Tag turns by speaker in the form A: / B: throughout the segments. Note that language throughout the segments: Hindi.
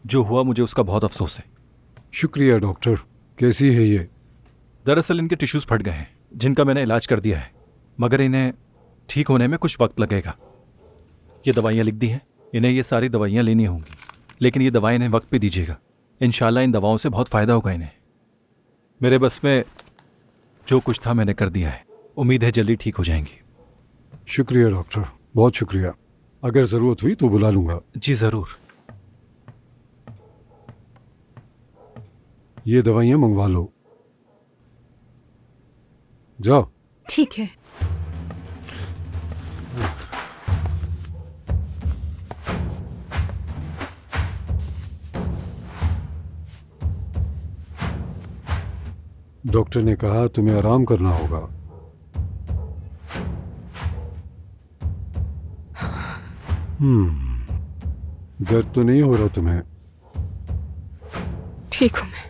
A: जो हुआ मुझे उसका बहुत अफसोस है।
B: शुक्रिया डॉक्टर। कैसी है ये?
A: दरअसल इनके टिश्यूज फट गए हैं जिनका मैंने इलाज कर दिया है, मगर इन्हें ठीक होने में कुछ वक्त लगेगा। ये दवाइयाँ लिख दी हैं, इन्हें ये सारी दवाइयाँ लेनी होंगी, लेकिन ये दवाएं इन्हें वक्त पे दीजिएगा। इंशाल्लाह इन दवाओं से बहुत फ़ायदा होगा इन्हें। मेरे बस में जो कुछ था मैंने कर दिया है, उम्मीद है जल्दी ठीक हो जाएंगी।
B: शुक्रिया डॉक्टर, बहुत शुक्रिया। अगर ज़रूरत हुई तो बुला लूँगा।
A: जी ज़रूर।
B: ये दवाइयाँ मंगवा लो, जाओ।
C: ठीक है।
B: डॉक्टर ने कहा तुम्हें आराम करना होगा। दर्द तो नहीं हो रहा तुम्हें?
C: ठीक हूं मैं।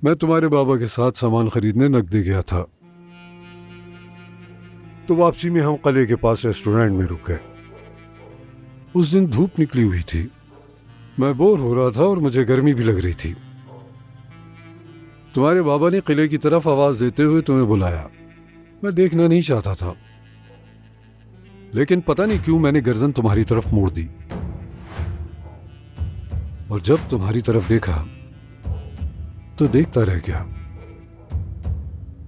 B: मैं तुम्हारे बाबा के साथ सामान खरीदने नकदी गया था, तो वापसी में हम किले के पास रेस्टोरेंट में रुक गए। उस दिन धूप निकली हुई थी, मैं बोर हो रहा था और मुझे गर्मी भी लग रही थी। तुम्हारे बाबा ने किले की तरफ आवाज देते हुए तुम्हें बुलाया। मैं देखना नहीं चाहता था, लेकिन पता नहीं क्यों मैंने गर्दन तुम्हारी तरफ मोड़ दी, और जब तुम्हारी तरफ देखा तो देखता रह गया।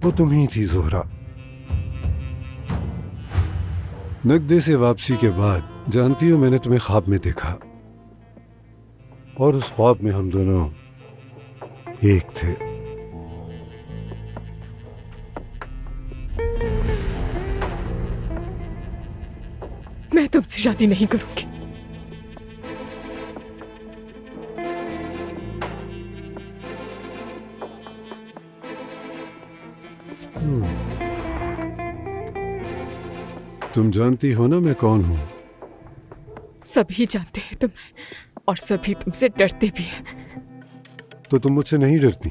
B: वो तुम ही थी ज़ोहरा। नगदे से वापसी के बाद जानती हो मैंने तुम्हें ख्वाब में देखा, और उस ख्वाब में हम दोनों एक थे।
C: मैं तुमसे शादी नहीं करूंगी।
B: तुम जानती हो ना मैं कौन हूं?
C: सभी जानते हैं तुम्हें, और सभी तुमसे डरते भी हैं।
B: तो तुम मुझसे नहीं डरती?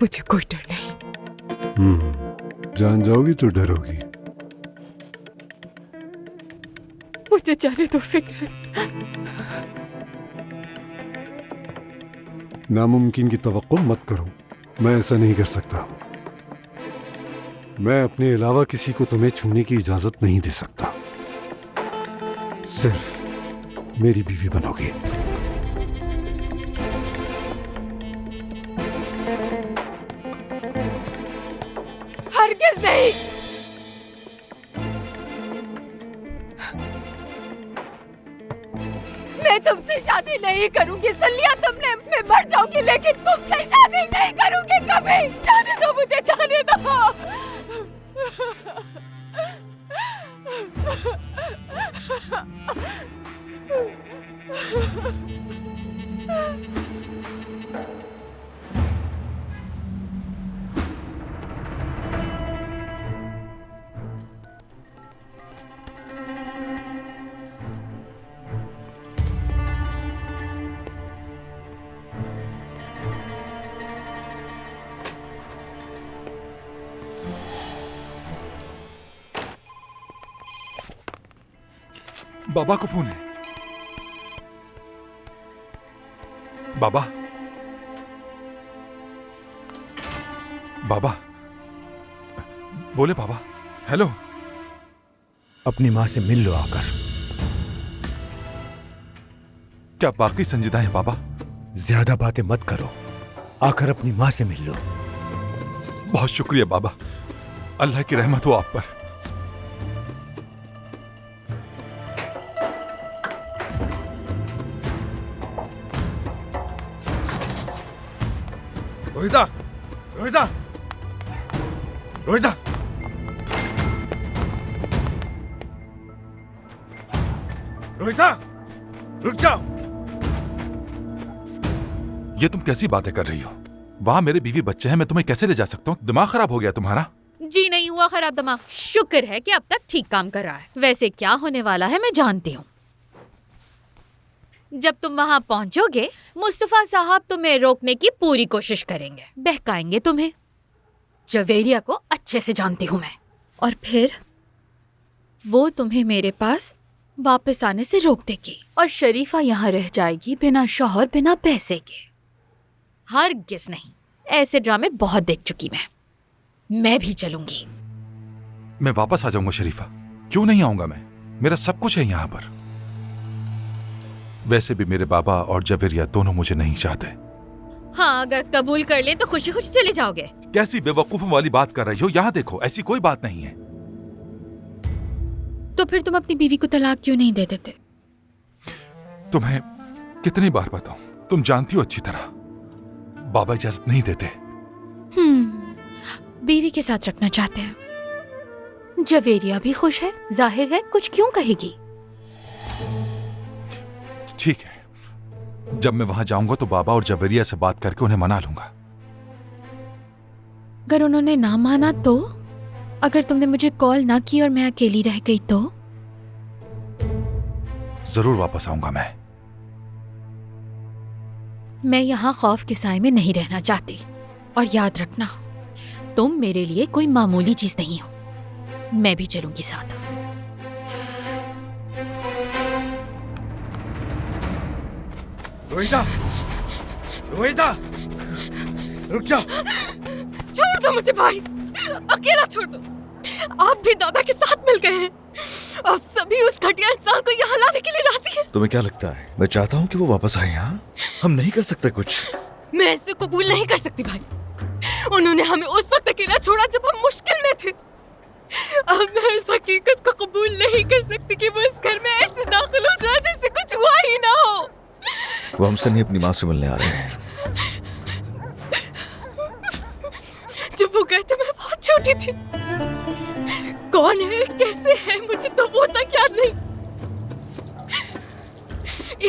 C: मुझे कोई डर नहीं।
B: जान जाओगी तो डरोगी।
C: मुझे जाने दो फिक्र।
B: नामुमकिन की तवक्को मत करो, मैं ऐसा नहीं कर सकता। मैं अपने अलावा किसी को तुम्हें छूने की इजाजत नहीं दे सकता। सिर्फ मेरी बीवी बनोगे।
C: हरगिज़ नहीं। मैं तुमसे शादी नहीं करूंगी, सुन लिया तुमने? मैं मर जाऊंगी लेकिन तुमसे शादी नहीं करूंगी कभी। जाने दो मुझे, जाने दो।
D: बाबा को फोन है। बाबा, बाबा, बोले बाबा। हेलो।
E: अपनी मां से मिल लो आकर।
D: क्या वाकई संजीदा है बाबा?
E: ज्यादा बातें मत करो, आकर अपनी मां से मिल लो।
D: बहुत शुक्रिया बाबा, अल्लाह की रहमत हो आप पर।
E: रोहिता, रोहिता, रोहिता, रोहिता, रुक जाओ।
D: ये तुम कैसी बातें कर रही हो? वहां मेरे बीवी बच्चे हैं, मैं तुम्हें कैसे ले जा सकता हूँ? दिमाग खराब हो गया तुम्हारा?
F: जी नहीं हुआ खराब दिमाग, शुक्र है कि अब तक ठीक काम कर रहा है। वैसे क्या होने वाला है मैं जानती हूँ। जब तुम वहां पहुंचोगे, मुस्तफा साहब तुम्हें रोकने की पूरी कोशिश करेंगे, बहकाएंगे तुम्हें। जवेरिया को अच्छे से जानती हूँ मैं। और फिर वो तुम्हें मेरे पास वापस आने से रोक देगी।
C: और शरीफा यहाँ रह जाएगी बिना शौहर बिना पैसे के।
F: हरगिज़ नहीं, ऐसे ड्रामे बहुत देख चुकी मैं भी चलूंगी।
D: मैं वापस आ जाऊंगा शरीफा, क्यों नहीं आऊंगा मैं? मेरा सब कुछ है यहाँ पर। वैसे भी मेरे बाबा और जवेरिया दोनों मुझे नहीं चाहते।
F: हाँ, अगर कबूल कर ले तो खुशी खुशी चले जाओगे।
D: कैसी बेवकूफों वाली बात कर रही हो? यहाँ देखो, ऐसी कोई बात नहीं है।
F: तो फिर तुम अपनी बीवी को तलाक क्यों नहीं दे देते?
D: तुम्हें कितनी बार बताऊं, तुम जानती हो अच्छी तरह, बाबा इजाजत नहीं देते।
F: बीवी के साथ रखना चाहते हैं।
C: जवेरिया भी खुश है, जाहिर है कुछ क्यों कहेगी।
D: ठीक है, जब मैं वहां जाऊंगा तो बाबा और जवेरिया से बात करके उन्हें मना लूंगा।
F: अगर उन्होंने ना माना तो? अगर तुमने मुझे कॉल ना की और मैं अकेली रह गई तो?
D: जरूर वापस आऊंगा
F: मैं यहाँ खौफ के साए में नहीं रहना चाहती। और याद रखना, तुम मेरे लिए कोई मामूली चीज नहीं हो। मैं भी चलूंगी साथ।
E: रोहिता, रोहिता, रुक जाओ।
C: छोड़ दो मुझे भाई, अकेला छोड़ दो। आप भी दादा के साथ मिल गए हैं। आप सभी उस घटिया इंसान को यहाँ लाने के लिए राजी हैं।
E: तुम्हें क्या लगता है मैं चाहता हूँ कि वो वापस आए? यहाँ हम नहीं कर सकते कुछ।
C: मैं इसे कबूल नहीं कर सकती भाई। उन्होंने हमें उस वक्त अकेला छोड़ा जब हम मुश्किल में थे। अब मैं इस हकीकत को कबूल नहीं कर सकती कि वो इस घर में ऐसे दाखिल हो जाए जैसे कुछ हुआ ही ना हो।
E: वो हमसे नहीं, अपनी माँ से मिलने आ रहे हैं।
C: जब वो गए थे मैं बहुत छोटी थी। कौन है, कैसे है, मुझे तो वो तक याद नहीं।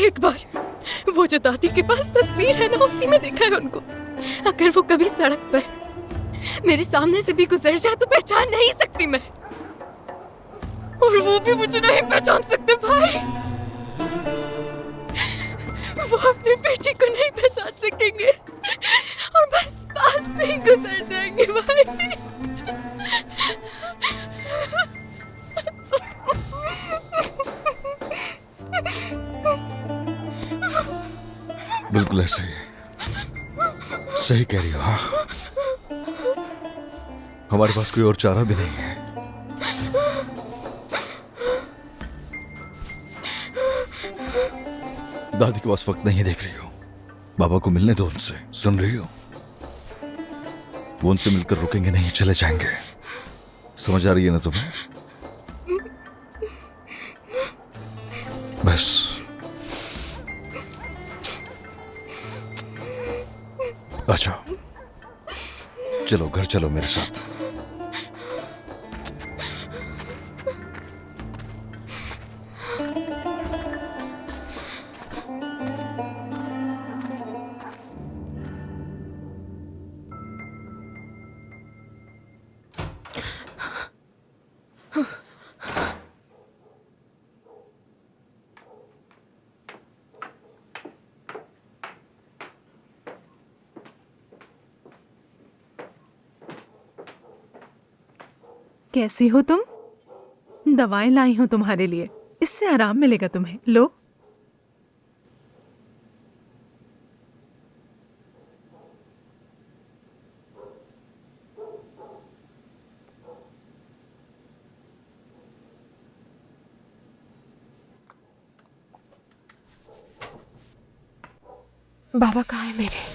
C: एक बार वो जो दादी के पास तस्वीर है ना, उसी में देखा है उनको। अगर वो कभी सड़क पर मेरे सामने से भी गुजर जाए तो पहचान नहीं सकती मैं। और वो भी मुझे नहीं पहचान सकते भाई। वो अपनी बेटी को नहीं पहचान सकेंगे और बस पास से ही गुजर जाएंगे भाई।
E: बिल्कुल ऐसे ही, सही कह रही हो। हाँ, हमारे पास कोई और चारा भी नहीं है। दादी के पास वक्त नहीं है, देख रही हो। बाबा को मिलने दो उनसे, सुन रही हो? वो उनसे मिलकर रुकेंगे नहीं, चले जाएंगे। समझ आ रही है ना तुम्हें? बस अच्छा, चलो घर चलो मेरे साथ।
G: कैसी हो तुम? दवाएं लाई हूं तुम्हारे लिए, इससे आराम मिलेगा तुम्हें। लो। बाबा कहाँ है मेरे?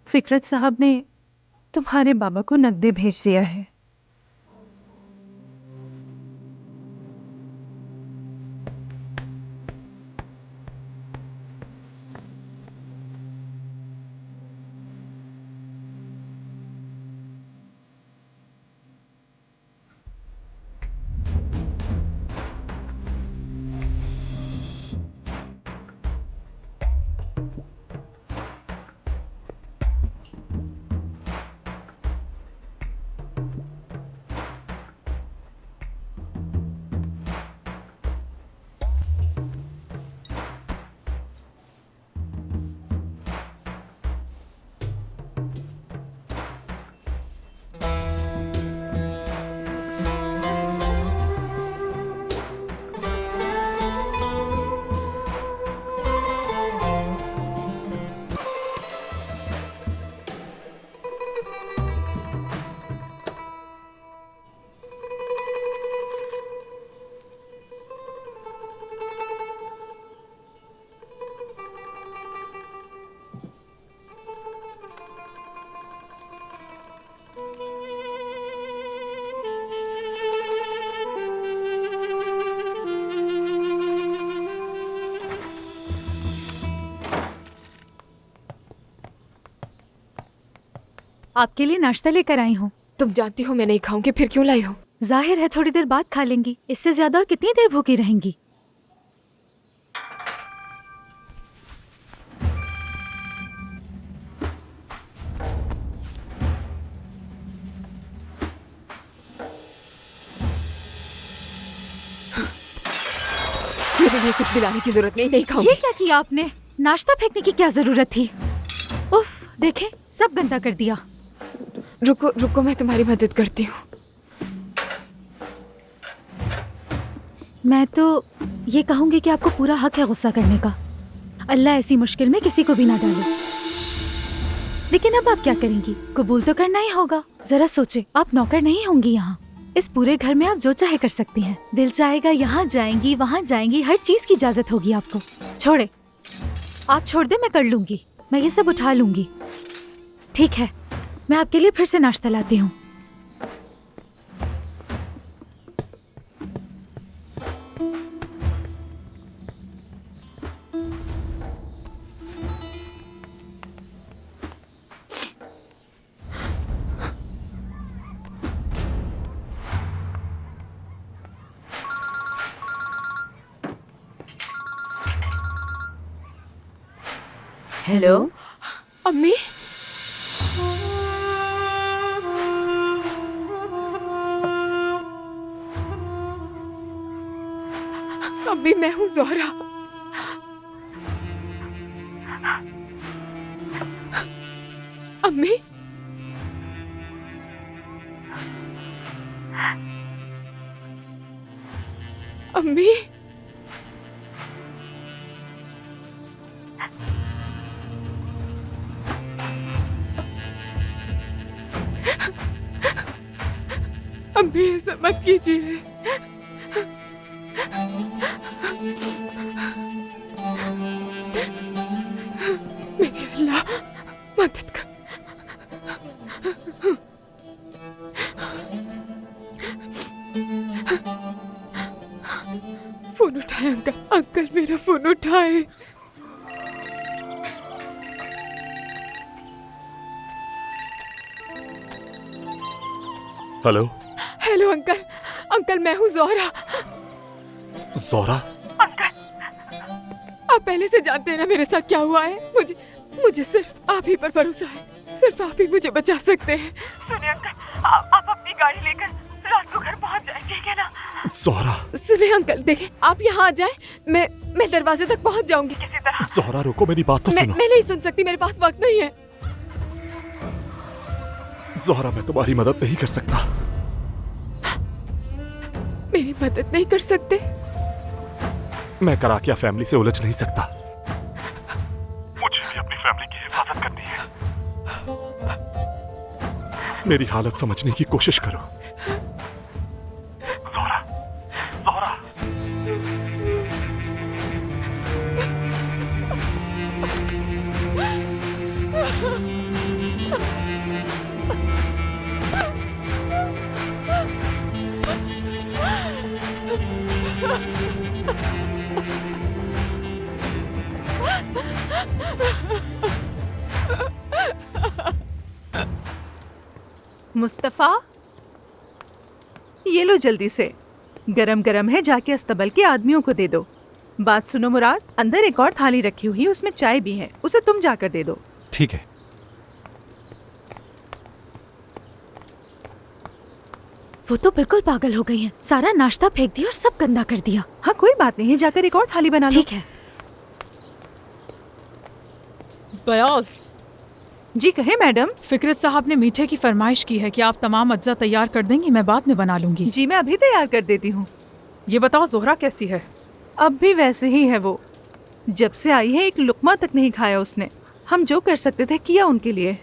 G: फिकरत साहब ने तुम्हारे बाबा को नकदी भेज दिया है।
H: आपके लिए नाश्ता लेकर आई हूँ।
C: तुम जानती हो मैं नहीं खाऊंगी, फिर क्यों लाई हो?
H: जाहिर है थोड़ी देर बाद खा लेंगी, इससे ज्यादा और कितनी देर भूखी रहेंगी?
C: मेरे लिए कुछ भी लाने की जरूरत नहीं, नहीं
H: ये
C: खाऊंगी।
H: क्या किया आपने? नाश्ता फेंकने की क्या जरूरत थी? उफ, देखें सब गंदा कर दिया।
C: रुको रुको, मैं तुम्हारी मदद करती हूँ।
H: मैं तो ये कहूंगी कि आपको पूरा हक है गुस्सा करने का। अल्लाह ऐसी मुश्किल में किसी को भी ना डाले। लेकिन अब आप क्या करेंगी? कबूल तो करना ही होगा। जरा सोचे, आप नौकर नहीं होंगी यहाँ। इस पूरे घर में आप जो चाहे कर सकती हैं। दिल चाहेगा यहाँ जाएंगी, वहाँ जाएंगी, हर चीज की इजाजत होगी आपको। छोड़े, आप छोड़ दे, मैं कर लूंगी, मैं ये सब उठा लूंगी। ठीक है, मैं आपके लिए फिर से नाश्ता लाती हूँ।
G: हेलो,
C: अम्मी, अम्मी मैं हूँ ज़ोहरा। अम्मी, अम्मी, अम्मी ऐसा मत कीजिए। मेरे अल्लाह मदद कर। फोन उठाए अंकल, अंकल मेरा फोन उठाए।
A: हेलो।
C: हेलो अंकल, अंकल मैं हूँ ज़ोहरा।
A: ज़ोहरा?
C: आप पहले से जानते हैं ना मेरे साथ क्या हुआ है। मुझे सिर्फ आप ही पर भरोसा है, सिर्फ आप ही मुझे बचा सकते हैं। सुनिए अंकल, आप अपनी गाड़ी लेकर रात को घर पहुंच जाए, ठीक है ना?
A: ज़ोहरा।
C: सुनिए अंकल, देखिए आप यहाँ आ जाए, मैं दरवाजे तक पहुंच जाऊंगी किसी तरह।
A: ज़ोहरा रुको, मेरी बात तो सुनो।
C: मैं नहीं सुन सकती, मेरे पास वक्त नहीं है।
A: ज़ोहरा, मैं तुम्हारी मदद नहीं कर सकता।
C: मेरी मदद नहीं कर सकते?
A: मैं कराकिया फैमिली से उलझ नहीं सकता। मुझे भी अपनी फैमिली की हिफाजत करनी है। मेरी हालत समझने की कोशिश करो। ज़ोहरा, ज़ोहरा।
G: मुस्तफा, ये लो जल्दी से, गरम गरम है, जाके अस्तबल के आदमियों को दे दो। बात सुनो मुराद, अंदर एक और थाली रखी हुई है, उसमें चाय भी है, उसे तुम जाकर दे दो।
A: ठीक है।
H: वो तो बिल्कुल पागल हो गई हैं। सारा नाश्ता फेंक दिया और सब गंदा कर दिया।
G: हाँ कोई बात नहीं है, जाकर एक और थाली बना लो।
H: ठीक है।
I: बयास,
G: जी कहे मैडम।
I: फिकरत साहब ने मीठे की फरमाइश की है कि आप तमाम अज्जा तैयार कर देंगी, मैं बाद में बना लूंगी।
G: जी मैं अभी तैयार कर देती हूँ।
I: ये बताओ ज़ोहरा कैसी है?
G: अब भी वैसे ही है वो। जब से आई है एक लुकमा तक नहीं खाया उसने। हम जो कर सकते थे किया उनके लिए।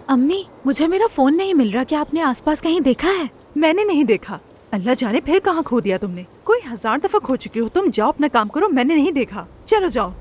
H: अम्मी, मुझे मेरा फोन नहीं मिल रहा, क्या आपने आसपास कहीं देखा है?
G: मैंने नहीं देखा, अल्लाह जाने फिर कहाँ खो दिया तुमने। कोई 1000 दफा खो चुकी हो तुम। जाओ अपना काम करो, मैंने नहीं देखा। चलो जाओ।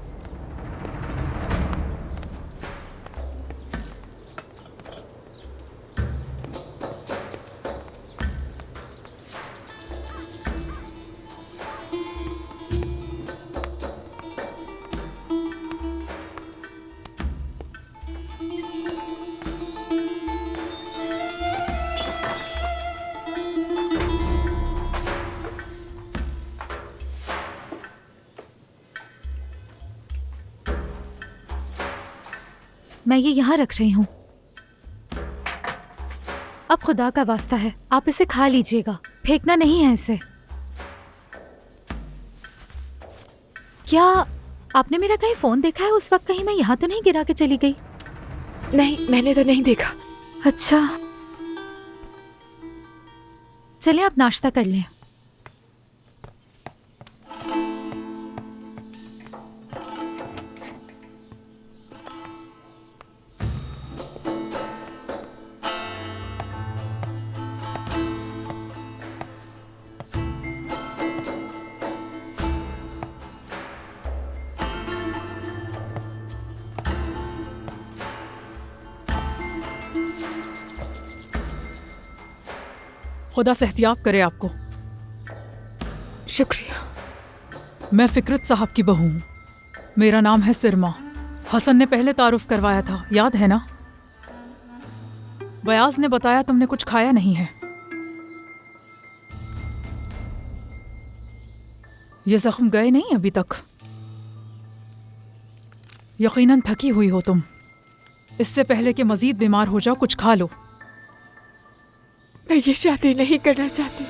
H: मैं ये यहाँ रख रही हूँ। अब खुदा का वास्ता है, आप इसे खा लीजिएगा, फेंकना नहीं है इसे। क्या आपने मेरा कहीं फोन देखा है? उस वक्त कहीं मैं यहाँ तो नहीं गिरा के चली गई?
C: नहीं, मैंने तो नहीं देखा।
H: अच्छा, चलिए आप नाश्ता कर लें।
I: खुदा सेहतियाब करे आपको।
C: शुक्रिया।
I: मैं फिक्रत साहब की बहू हूँ। मेरा नाम है सिरमा। हसन ने पहले तारुफ करवाया था, याद है ना? बयाज ने बताया तुमने कुछ खाया नहीं है। ये जख्म गए नहीं अभी तक? यकीनन थकी हुई हो तुम। इससे पहले कि मजीद बीमार हो जाओ, कुछ खा लो।
C: मैं ये शादी नहीं करना चाहती।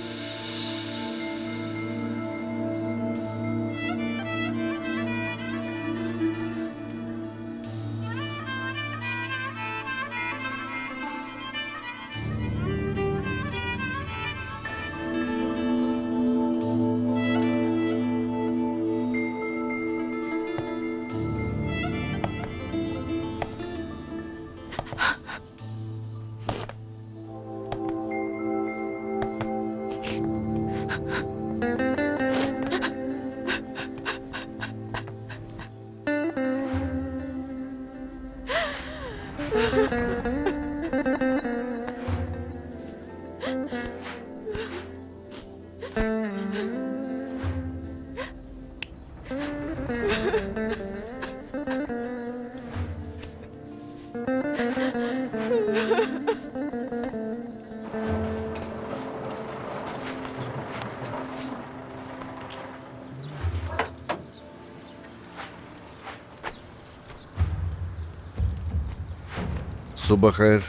E: सुबह खैर।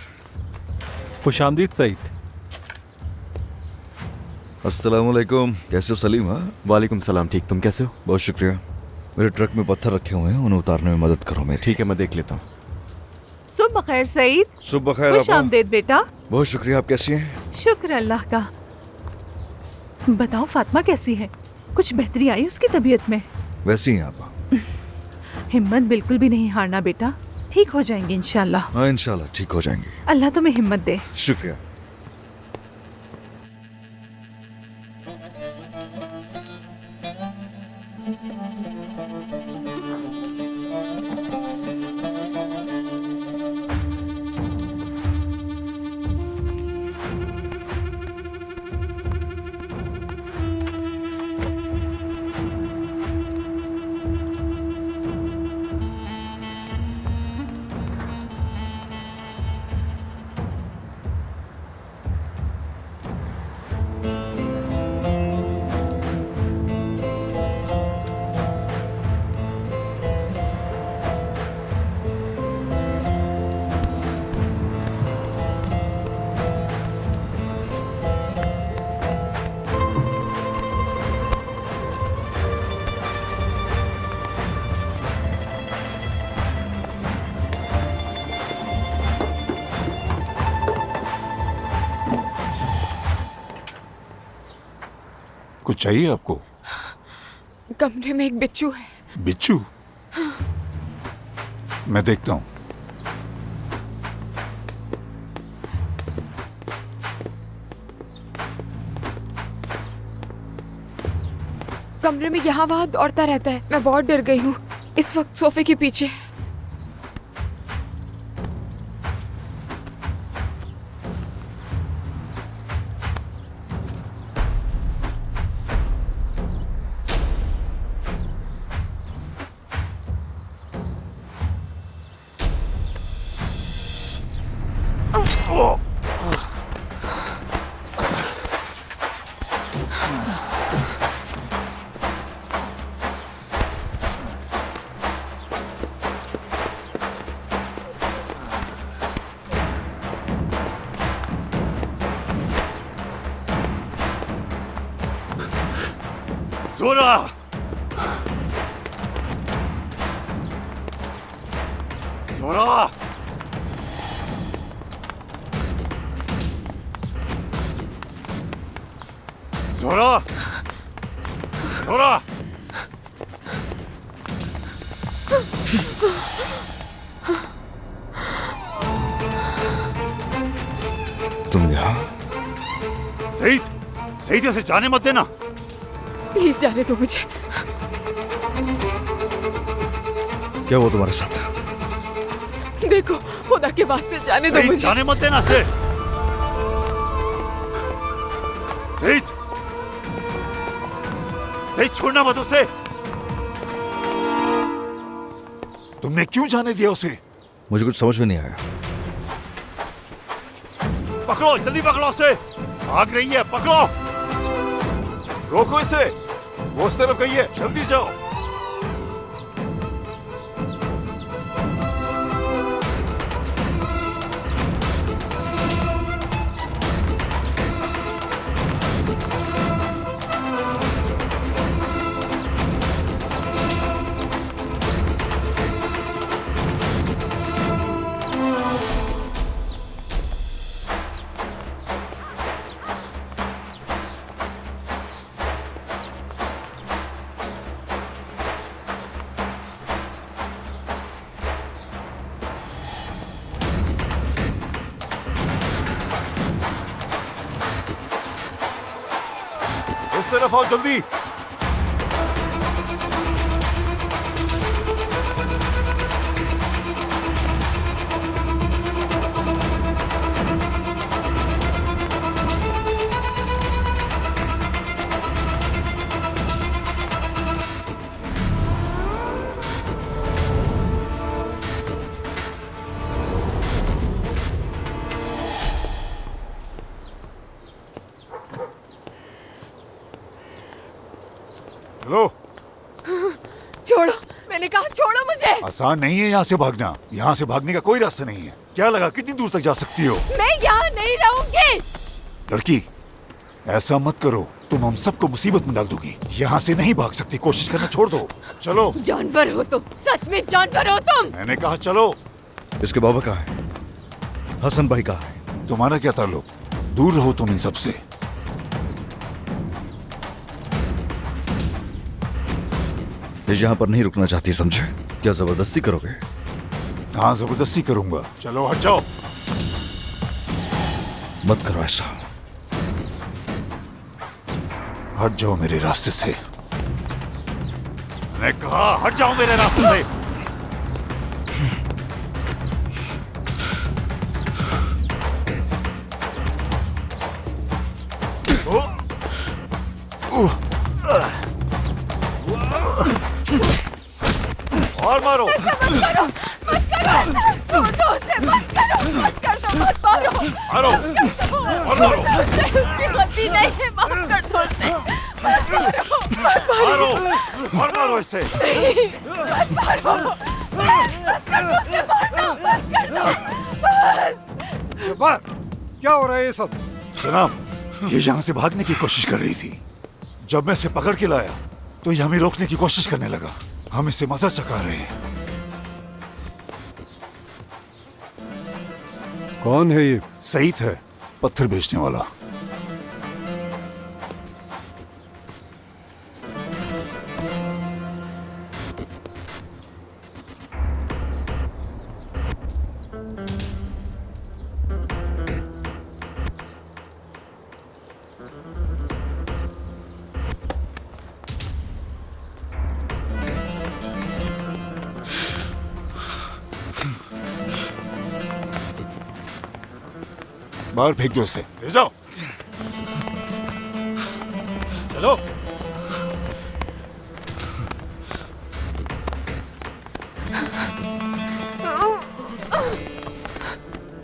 A: खुशामदीद सईद।
E: अस्सलाम वालेकुम। कैसे हो सलीम? हाँ,
J: वालेकुम सलाम। ठीक, तुम कैसे हो?
E: बहुत शुक्रिया। मेरे ट्रक में पत्थर रखे हुए हैं, उन्हें उतारने में मदद करो मेरी।
J: ठीक है, मैं देख लेता हूँ।
G: सुबह खैर सईद।
E: सुबह खैर।
G: खुश आमदीद बेटा।
E: बहुत शुक्रिया। आप कैसी हैं?
G: शुक्र अल्लाह का। बताओ फातिमा कैसी है? कुछ बेहतरी आई उसकी तबीयत में?
E: वैसी हैं आप?
G: हिम्मत बिल्कुल भी नहीं हारना बेटा, ठीक हो जाएंगे इंशाल्लाह।
E: हाँ, इंशाल्लाह ठीक हो जाएंगे।
G: अल्लाह तुम्हें हिम्मत दे।
E: शुक्रिया।
D: कुछ चाहिए आपको?
C: कमरे में एक बिच्छू है।
D: बिच्छू? मैं देखता हूँ।
C: कमरे में यहाँ वहाँ दौड़ता रहता है। मैं बहुत डर गई हूँ। इस वक्त सोफे के पीछे।
K: जोरा जोरा जोरा जोरा
E: तुम यहाँ?
K: सईद सईद ऐसे जाने मत देना।
C: प्लीज जाने दो मुझे।
E: क्या हुआ तुम्हारे साथ?
C: देखो खुदा के वास्ते जाने दो
K: सईद
C: मुझे।
K: जाने मत देना से। सईद सईद छोड़ना मत उसे।
D: तुमने क्यों जाने दिया उसे?
E: मुझे कुछ समझ में नहीं आया।
K: पकड़ो जल्दी पकड़ो उसे। भाग रही है पकड़ो। रोको इसे। वो उस तरफ गई है जल्दी जाओ। इस तरफ आओ जल्दी। हेलो।
C: छोड़ो मैंने कहा छोड़ो मुझे।
D: आसान नहीं है यहाँ से भागना। यहाँ से भागने का कोई रास्ता नहीं है। क्या लगा कितनी दूर तक जा सकती हो?
C: मैं यहाँ नहीं रहूंगी।
D: लड़की ऐसा मत करो, तुम हम सबको मुसीबत में डाल दोगी। यहाँ से नहीं भाग सकती, कोशिश करना छोड़ दो। चलो।
C: जानवर हो तुम, सच में जानवर हो तुम।
D: मैंने कहा चलो।
E: इसके बाबा कहाँ है? हसन भाई कहाँ है?
D: तुम्हारा क्या ताल्लुक? दूर रहो तुम इन सबसे।
E: ये यहाँ पर नहीं रुकना चाहती, समझे? क्या जबरदस्ती करोगे?
D: हाँ जबरदस्ती करूंगा। चलो हट जाओ।
E: मत करो ऐसा।
D: हट जाओ मेरे रास्ते से। मैंने कहा हट जाओ मेरे रास्ते से। और मारो।
C: ऐसा मत करो, मत करो। छोड़ दो उसे, मत करो, मत कर दो, मत मारो।
D: मारो। और मारो।
C: उसे, उसकी गलती नहीं है, माफ कर दो उसे। मत मारो, मत
D: मारो। और मारो इसे।
C: मत मारो। बस कर दो उसे, मारना बस कर दो, बस।
B: क्या हो रहा है ये सब?
D: जनाब ये यहाँ से भागने की कोशिश कर रही थी। जब मैं इसे पकड़ के लाया तो ये हमें रोकने की कोशिश करने लगा। हम इसे मजा चखा रहे हैं।
B: कौन है ये?
D: सईद है, पत्थर बेचने वाला। बाहर फेंक दो इसे। ले जाओ।
A: चलो।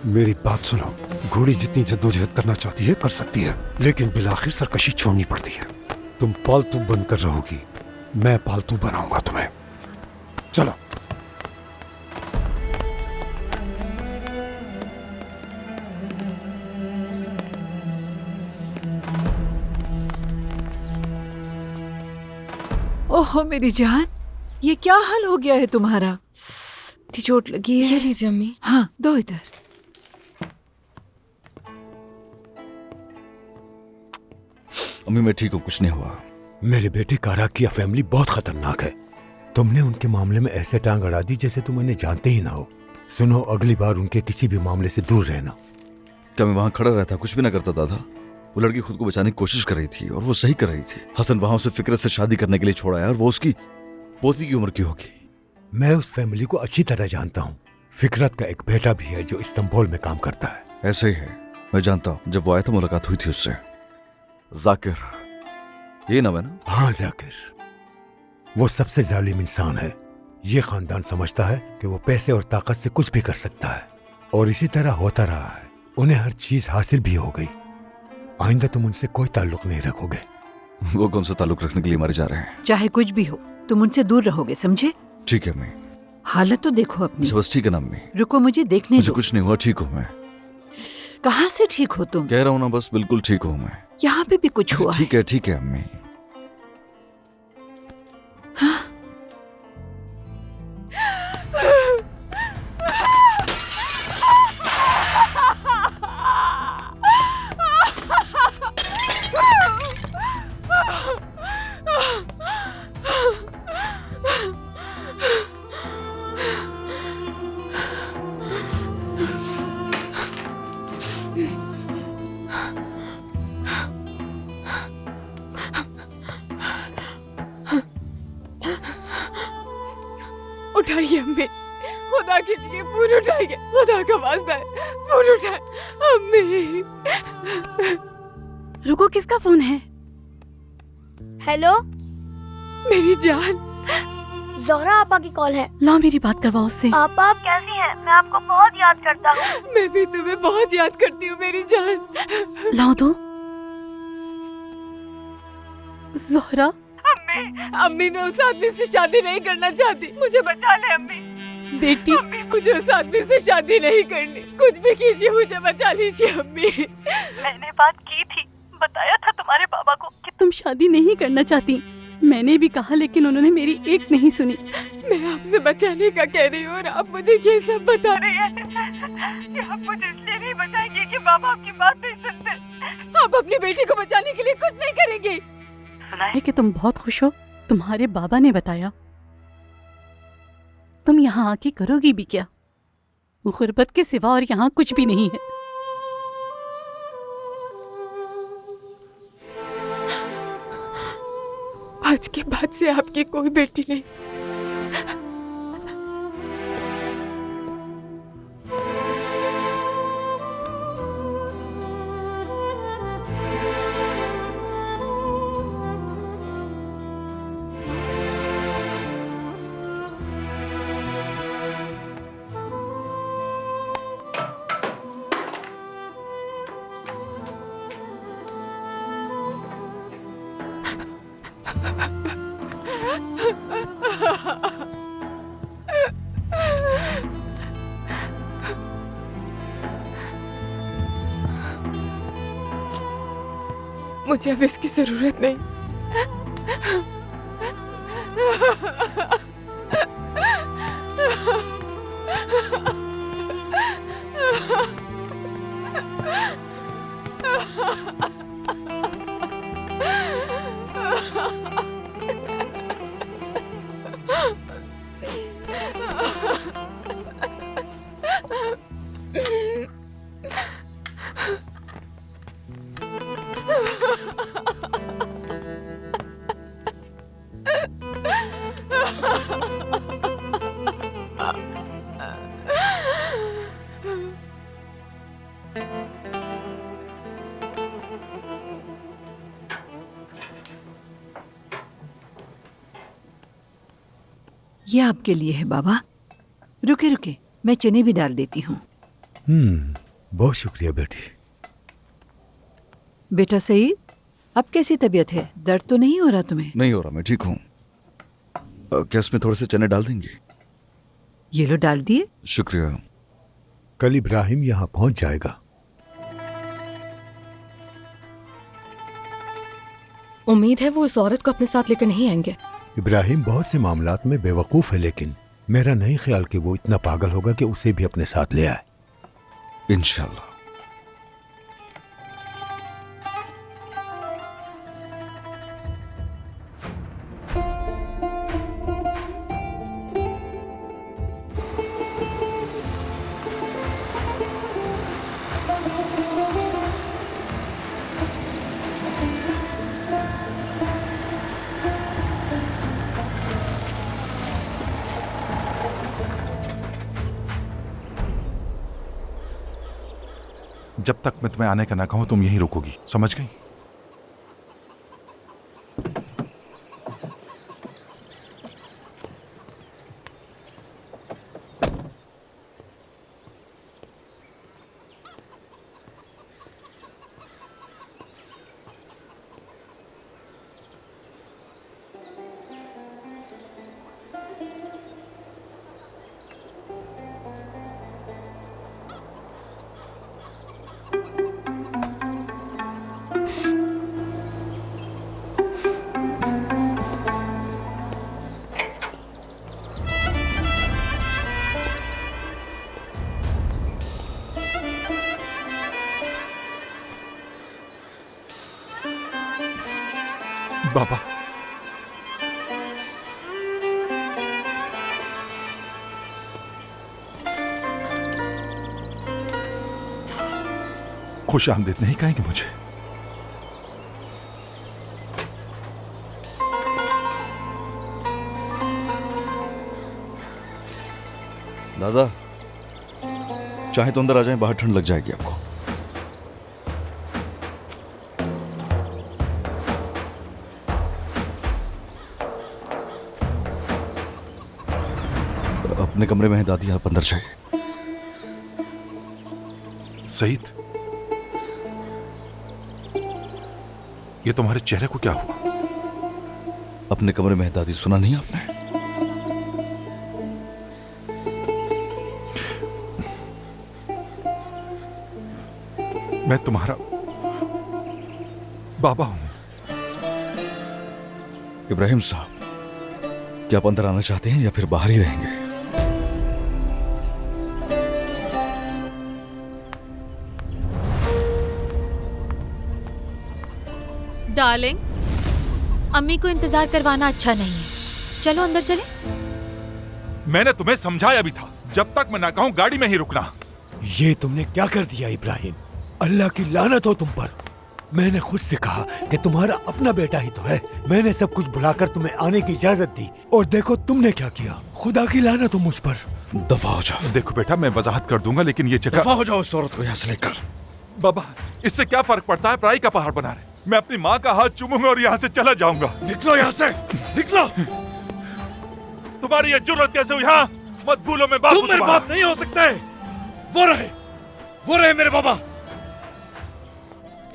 B: मेरी बात सुनो। घोड़ी जितनी जद्दोजहद करना चाहती है कर सकती है, लेकिन बिलाखिर सरकशी छोड़नी पड़ती है। तुम पालतू बनकर रहोगी, मैं पालतू बनाऊंगा तुम्हें। चलो।
L: ओहो मेरी जान, ये क्या हाल हो गया है तुम्हारा? इतनी चोट लगी है।
C: ये लीजिए अम्मी।
L: हाँ दो इधर।
E: अम्मी मैं ठीक हूँ, कुछ नहीं हुआ।
B: मेरे बेटे कारा की फैमिली बहुत खतरनाक है। तुमने उनके मामले में ऐसे टांग अड़ा दी जैसे तुम उन्हें जानते ही ना हो। सुनो, अगली बार उनके किसी भी मामले से दूर रहना।
E: क्या मैं वहां खड़ा रहता, कुछ भी ना करता दादा? वो लड़की खुद को बचाने की कोशिश कर रही थी और वो सही कर रही थी। हसन वहां उसे फिक्रत से शादी करने के लिए छोड़ा है और वो उसकी पोती की उम्र की होगी।
B: मैं उस फैमिली को अच्छी तरह जानता हूँ। फिक्रत का एक बेटा भी है जो इस्तांबुल में काम करता है।
E: ऐसे ही है, मैं जानता हूँ। जब वो आया था मुलाकात हुई थी उससे। जाकिर, ये नाम है ना?
B: हाँ जाकिर, वो सबसे जालिम इंसान है। ये खानदान समझता है कि वो पैसे और ताकत से कुछ भी कर सकता है और इसी तरह होता रहा है। उन्हें हर चीज हासिल भी हो गई। आइंदा तुम उनसे कोई ताल्लुक नहीं रखोगे।
E: वो कौन सा ताल्लुक रखने के लिए मारे जा रहे हैं?
L: चाहे कुछ भी हो, तुम उनसे दूर रहोगे, समझे?
E: ठीक है अम्मी।
L: हालत तो देखो अपनी।
E: बस ठीक है ना अम्मी?
L: रुको, मुझे देखने
E: मुझे
L: दो।
E: कुछ नहीं हुआ, ठीक हूँ मैं।
L: कहाँ से ठीक हो तुम?
E: कह रहा हूँ ना, बस बिल्कुल ठीक हूँ मैं।
L: यहाँ पे भी कुछ हुआ?
E: ठीक है अम्मी।
C: उठाइए अम्मी, खुदा के लिए फोन उठाइए। खुदा का वास्ता है, फोन उठाए अम्मी।
H: रुको, किसका फोन है?
M: हेलो,
C: मेरी जान,
M: जोहरा आपा की कॉल है।
H: ला मेरी बात करवाओ उससे।
M: आपा आप कैसी हैं? मैं आपको बहुत याद करता हूँ।
C: मैं भी तुम्हें बहुत याद करती हूँ मेरी जान।
H: लाओ तो। जोहरा।
C: अम्मी मैं उस आदमी से शादी नहीं करना चाहती, मुझे बचा ले अम्मी।
H: बेटी,
C: अम्मी मुझे उस आदमी से शादी नहीं करनी, कुछ भी कीजिए मुझे बचा लीजिए अम्मी।
H: मैंने बात की थी, बताया था तुम्हारे पापा को कि तुम शादी नहीं करना चाहती। मैंने भी कहा, लेकिन उन्होंने मेरी एक नहीं सुनी।
C: मैं आपसे बचाने का कह रही हूँ और आप मुझे ये सब बता रही हैं कि आप मुझे इसलिए नहीं बचाएंगे कि बाबा आपकी बात नहीं सुनते। आप अपनी बेटी को बचाने के लिए कुछ नहीं करेंगे।
H: सुना है कि तुम बहुत खुश हो, तुम्हारे बाबा ने बताया। तुम यहाँ आके करोगी भी क्या? गुर्बत के सिवा और यहाँ कुछ भी नहीं है।
C: आज के बाद से आपकी कोई बेटी नहीं। मुझे अब इसकी जरूरत नहीं।
L: ये आपके लिए है बाबा। रुके रुके, मैं चने भी डाल देती हूँ।
B: बहुत शुक्रिया बेटी।
L: बेटा सईद, अब कैसी तबीयत है? दर्द तो नहीं हो रहा तुम्हें?
E: नहीं हो रहा, मैं ठीक हूँ। क्या इसमें थोड़े से चने डाल देंगे?
L: ये लो, डाल दिए।
E: शुक्रिया।
B: कल इब्राहिम यहाँ पहुंच जाएगा।
C: उम्मीद है वो उस औरत को अपने साथ लेकर नहीं आएंगे।
B: इब्राहिम बहुत से मामलात में बेवकूफ़ है, लेकिन मेरा नहीं ख्याल कि वो इतना पागल होगा कि उसे भी अपने साथ ले आए।
E: इंशाल्लाह।
K: जब तक मैं तुम्हें आने का ना कहूं तुम यहीं रुकोगी, समझ गई? बाबा, खुश आमदीद नहीं कहेंगे मुझे?
E: दादा चाहे तो अंदर आ जाएं, बाहर ठंड लग जाएगी आपको। अपने कमरे में है दादी, आप अंदर जाइए।
K: सईद, ये तुम्हारे चेहरे को क्या हुआ?
E: अपने कमरे में है दादी, सुना नहीं आपने?
K: मैं तुम्हारा बाबा हूं।
E: इब्राहिम साहब, क्या आप अंदर आना चाहते हैं या फिर बाहर ही रहेंगे?
F: डार्लिंग, अम्मी को इंतजार करवाना अच्छा नहीं है, चलो अंदर चले।
K: मैंने तुम्हें समझाया भी था, जब तक मैं ना कहूं गाड़ी में ही रुकना।
B: ये तुमने क्या कर दिया इब्राहिम? अल्लाह की लानत हो तुम पर। मैंने खुद से कहा कि तुम्हारा अपना बेटा ही तो है। मैंने सब कुछ भुलाकर तुम्हें आने की इजाजत दी और देखो तुमने क्या किया। खुदा की लानत हो मुझ पर।
E: दफा हो जाओ।
K: देखो बेटा, मैं वजाहत कर दूंगा, लेकिन ये जगह।
E: दफा हो जाओ इस औरत को यहाँ से लेकर।
K: बाबा, इससे क्या फर्क पड़ता है? पराई का पहाड़ बना रहे। मैं अपनी माँ का हाथ चूमूंगा और यहाँ से चला जाऊंगा।
E: निकलो यहाँ से, निकलो।
K: तुम्हारी ये जुर्रत कैसे हुई? हाँ, मत भूलो मैं बाप हूं
E: तुम मेरे
K: तुम्हारा।
E: बाप नहीं हो सकते। वो रहे मेरे बाबा।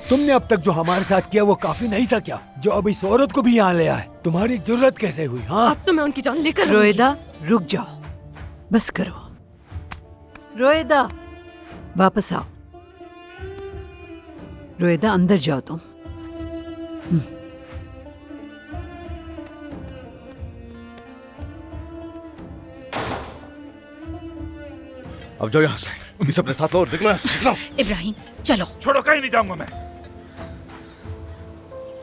B: तुमने अब तक जो हमारे साथ किया वो काफी नहीं था क्या? जो अब इस औरत को भी यहाँ ले आए, तुम्हारी जुर्रत कैसे हुई? हाँ,
C: अब तो मैं उनकी जान लेकर
L: रोएदा, रुक जाओ, बस करो। रोएदा, वापस आओ। रोएदा, अंदर जाओ तुम।
E: अब जाओ यहाँ से, इसे अपने साथ लो और निकलो यहाँ से, निकलो।
F: इब्राहिम चलो।
K: छोड़ो, कहीं नहीं जाऊंगा मैं।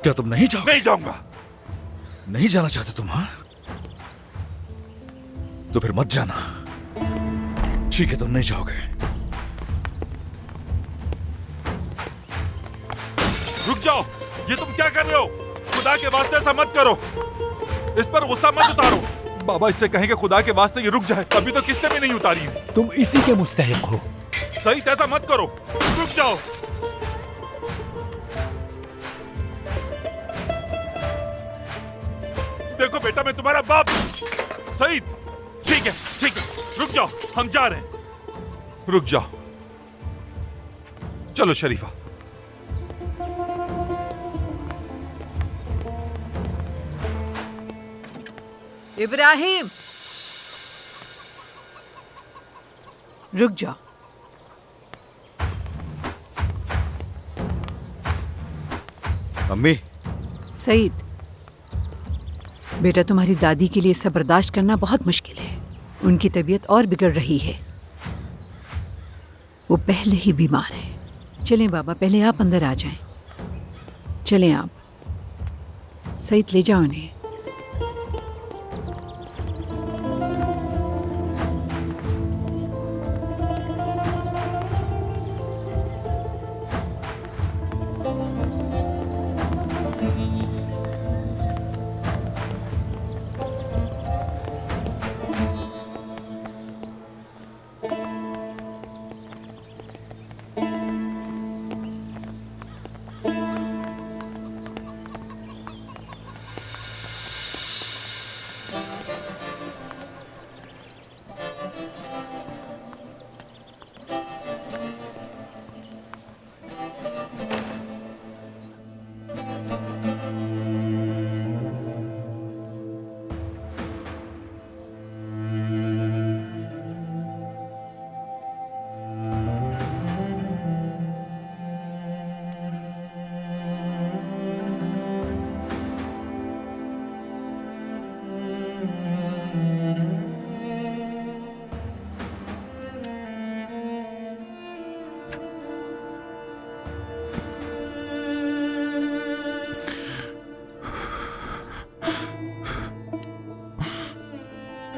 E: क्या तुम नहीं जाओ?
K: नहीं जाऊंगा।
E: नहीं जाना चाहते तुम? हाँ, तो फिर मत जाना। ठीक है, तुम नहीं जाओगे।
K: रुक जाओ, ये तुम क्या कर रहे हो? खुदा के वास्ते ऐसा मत करो। इस पर गुस्सा मत उतारो। बाबा इससे कहेंगे खुदा के वास्ते ये रुक जाए। अभी तो किस्तें भी नहीं उतारी है।
B: तुम इसी के मुस्तहिक हो।
K: सही, ऐसा मत करो, रुक जाओ। देखो बेटा, मैं तुम्हारा बाप हूं। सईद, ठीक है, रुक जाओ, हम जा रहे हैं। रुक जाओ। चलो शरीफा।
L: इब्राहिम, रुक जाओ।
E: अम्मी।
L: सईद, बेटा, तुम्हारी दादी के लिए सब बर्दाश्त करना बहुत मुश्किल है। उनकी तबीयत और बिगड़ रही है, वो पहले ही बीमार है। चलें बाबा, पहले आप अंदर आ जाएं। चलें आप, सईद ले जाओ उन्हें।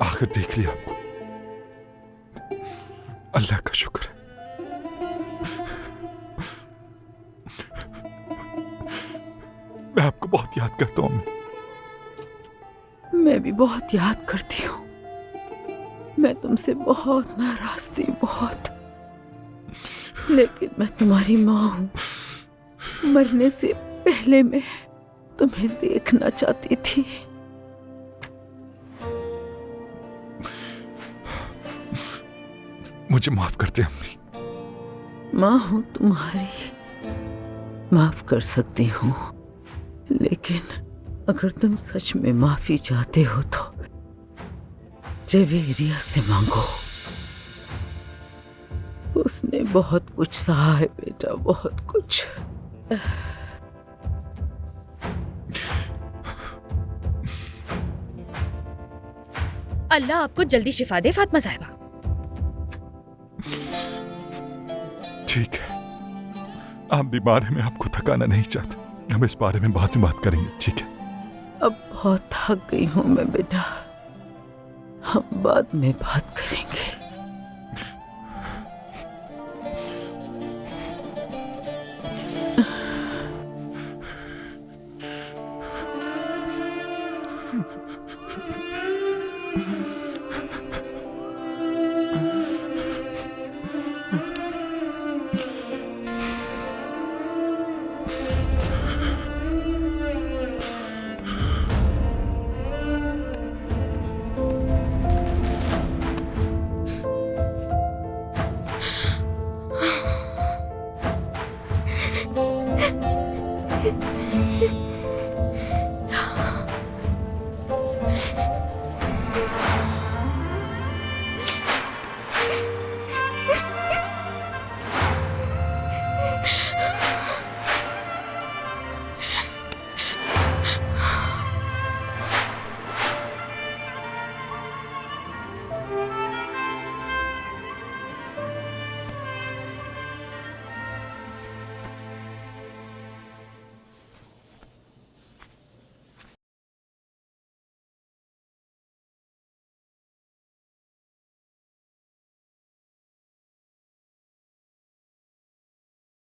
K: आखिर देख लिया आपको, अल्लाह का शुक्र है। मैं आपको बहुत याद करता हूँ अम्मी।
L: मैं भी बहुत याद करती हूँ। मैं तुमसे बहुत नाराज थी, बहुत। लेकिन मैं तुम्हारी माँ हूँ। मरने से पहले मैं तुम्हें देखना चाहती थी।
K: मुझे माफ कर दे अम्मी।
L: माँ हूँ तुम्हारी, माफ कर सकती हूँ, लेकिन अगर तुम सच में माफी चाहते हो तो जवेरिया से मांगो। उसने बहुत कुछ सहा है बेटा, बहुत कुछ।
F: अल्लाह आपको जल्दी शिफा दे फातिमा साहिबा।
K: ठीक है, आप बीमार हैं, मैं आपको थकाना नहीं चाहता। हम इस बारे में बाद में बात करेंगे, ठीक है?
L: अब बहुत थक गई हूँ मैं बेटा, हम बाद में बात करेंगे।